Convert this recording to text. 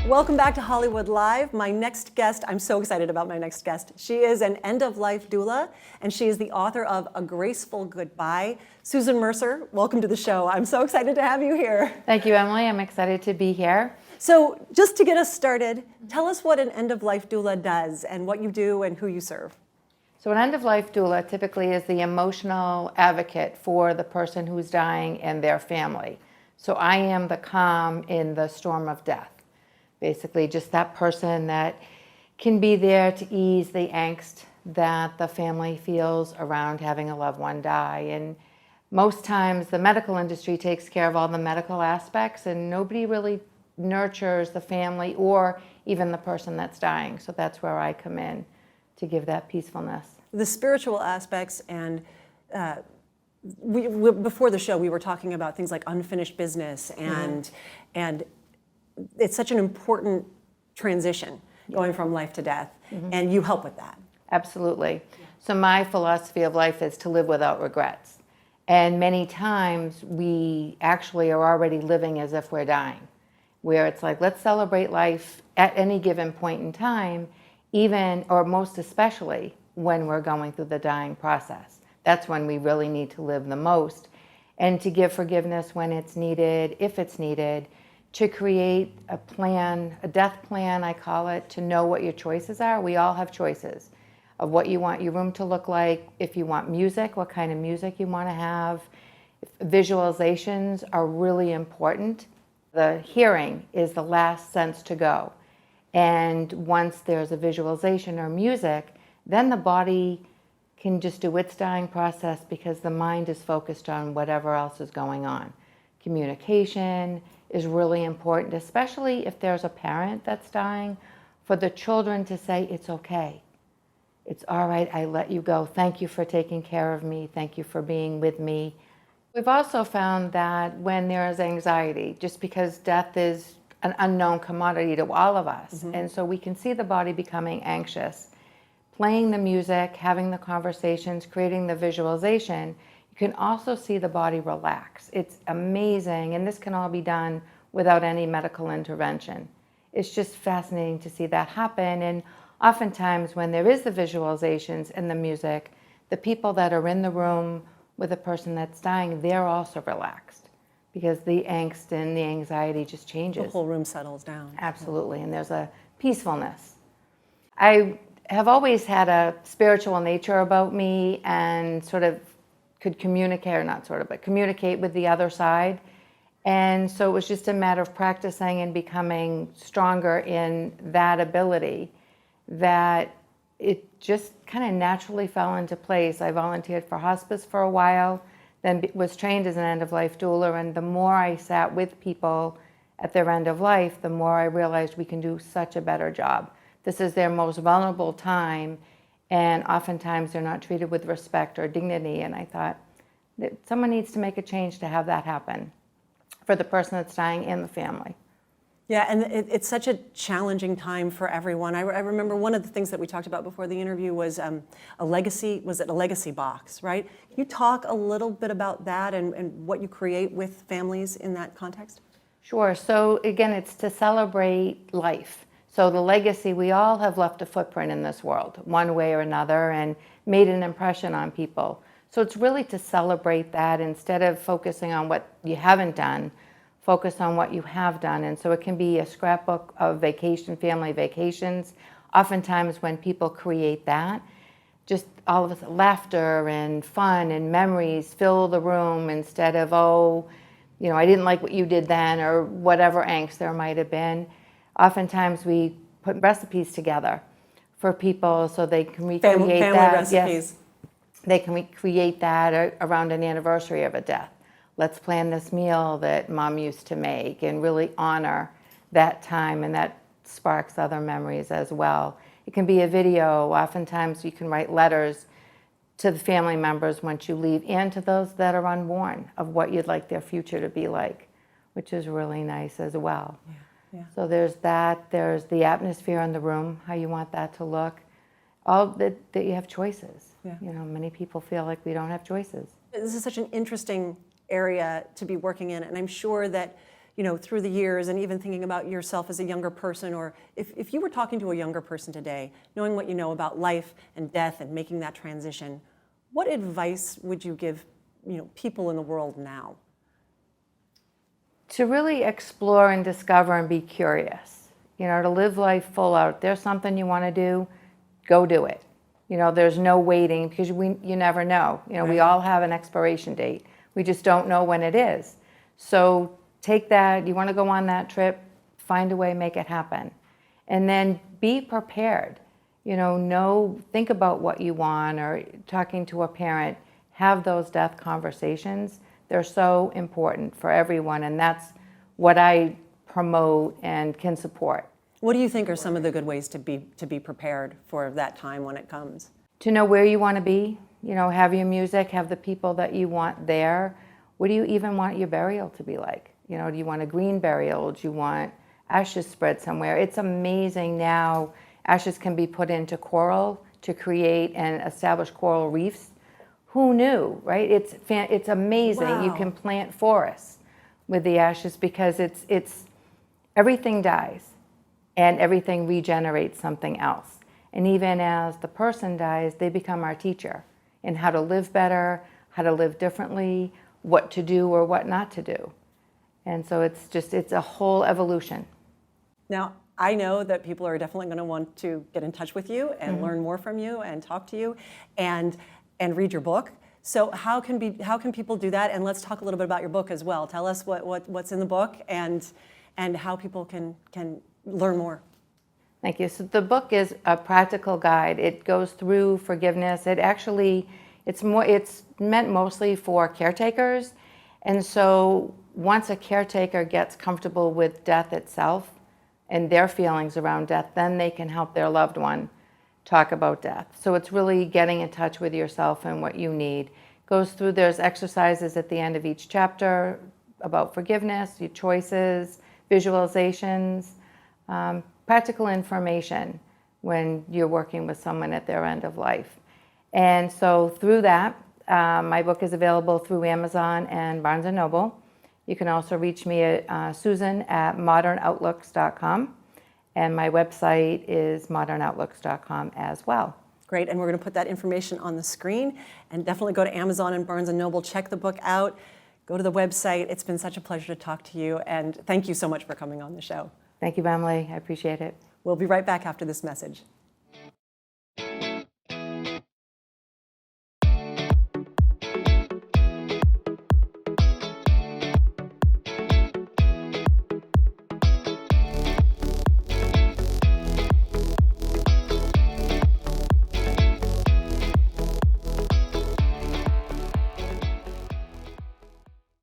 Welcome back to Hollywood Live. My next guest, I'm so excited about my next guest. She is an end-of-life doula, and she is the author of A Graceful Goodbye. Susan Mercer, welcome to the show. I'm so excited to have you here. Thank you, Emily. I'm excited to be here. So just to get us started, tell us what an end-of-life doula does and what you do and who you serve. So an end-of-life doula typically is the emotional advocate for the person who's dying and their family. So I am the calm in the storm of death. Basically just that person that can be there to ease the angst that the family feels around having a loved one die. And most times the medical industry takes care of all the medical aspects and nobody really nurtures the family or even the person that's dying. So that's where I come in to give that peacefulness. The spiritual aspects, and before the show we were talking about things like unfinished business and it's such an important transition going from life to death, and you help with that. Absolutely. So my philosophy of life is to live without regrets. And many times we actually are already living as if we're dying, where it's like, let's celebrate life at any given point in time, even, or most especially, when we're going through the dying process. That's when we really need to live the most. And to give forgiveness when it's needed, if it's needed, to create a plan, a death plan, I call it, to know what your choices are. We all have choices of what you want your room to look like, if you want music, what kind of music you want to have. Visualizations are really important. The hearing is the last sense to go. And once there's a visualization or music, then the body can just do its dying process because the mind is focused on whatever else is going on. Communication is really important, especially if there's a parent that's dying, for the children to say, it's okay. It's all right, I let you go. Thank you for taking care of me. Thank you for being with me. We've also found that when there is anxiety, just because death is an unknown commodity to all of us, and so we can see the body becoming anxious, playing the music, having the conversations, creating the visualization, you can also see the body relax. It's amazing, and this can all be done without any medical intervention. It's just fascinating to see that happen, and oftentimes when there is the visualizations and the music, the people that are in the room with the person that's dying, they're also relaxed because the angst and the anxiety just changes. The whole room settles down. Absolutely, and there's a peacefulness. I have always had a spiritual nature about me and sort of could communicate, or not sort of, but communicate with the other side. And so it was just a matter of practicing and becoming stronger in that ability that it just kind of naturally fell into place. I volunteered for hospice for a while, then was trained as an end-of-life doula, and the more I sat with people at their end of life, the more I realized we can do such a better job. This is their most vulnerable time, and oftentimes they're not treated with respect or dignity, and I thought that someone needs to make a change to have that happen for the person that's dying and the family. Yeah, and it's such a challenging time for everyone. I remember one of the things that we talked about before the interview was a legacy box, right? Can you talk a little bit about that and what you create with families in that context? Sure, so again, it's to celebrate life. So the legacy, we all have left a footprint in this world, one way or another, and made an impression on people. So it's really to celebrate that instead of focusing on what you haven't done, focus on what you have done. And so it can be a scrapbook of vacation, family vacations. Oftentimes when people create that, just all of us, laughter and fun and memories fill the room instead of, oh, you know, I didn't like what you did then, or whatever angst there might have been. Oftentimes we put recipes together for people so they can recreate family that. Recipes. Yes, they can recreate that around an anniversary of a death. Let's plan this meal that mom used to make and really honor that time, and that sparks other memories as well. It can be a video. Oftentimes you can write letters to the family members once you leave and to those that are unborn of what you'd like their future to be like, which is really nice as well. Yeah. Yeah. So there's that, there's the atmosphere in the room, how you want that to look. All that you have choices. Yeah. You know, many people feel like we don't have choices. This is such an interesting area to be working in, and I'm sure that through the years, and even thinking about yourself as a younger person, or if you were talking to a younger person today, knowing what you know about life and death and making that transition, what advice would you give, people in the world now? To really explore and discover and be curious, to live life full out. If there's something you want to do, go do it. There's no waiting, because you never know. We all have an expiration date. We just don't know when it is. So take that, you want to go on that trip, find a way, make it happen. And then be prepared. Think about what you want, or talking to a parent, have those death conversations. They're so important for everyone, and that's what I promote and can support. What do you think are some of the good ways to be prepared for that time when it comes? To know where you want to be, have your music, have the people that you want there. What do you even want your burial to be like? Do you want a green burial? Do you want ashes spread somewhere? It's amazing now. Ashes can be put into coral to create and establish coral reefs. Who knew, right? It's amazing. Wow. You can plant forests with the ashes, because it's everything dies and everything regenerates something else. And even as the person dies, they become our teacher in how to live better, how to live differently, what to do or what not to do. And so it's a whole evolution. Now, I know that people are definitely going to want to get in touch with you and learn more from you and talk to you and read your book. So how can people do that? And let's talk a little bit about your book as well. Tell us what's in the book and how people can learn more. Thank you. So the book is a practical guide. It goes through forgiveness. It's meant mostly for caretakers. And so once a caretaker gets comfortable with death itself and their feelings around death, then they can help their loved one talk about death. So it's really getting in touch with yourself and what you need. There's exercises at the end of each chapter about forgiveness, your choices, visualizations, practical information when you're working with someone at their end of life. And so through that, my book is available through Amazon and Barnes & Noble. You can also reach me at susan@modernoutlook.com. And my website is modernoutlook.com as well. Great, and we're going to put that information on the screen. And definitely go to Amazon and Barnes & Noble, check the book out, go to the website. It's been such a pleasure to talk to you, and thank you so much for coming on the show. Thank you, Emily. I appreciate it. We'll be right back after this message.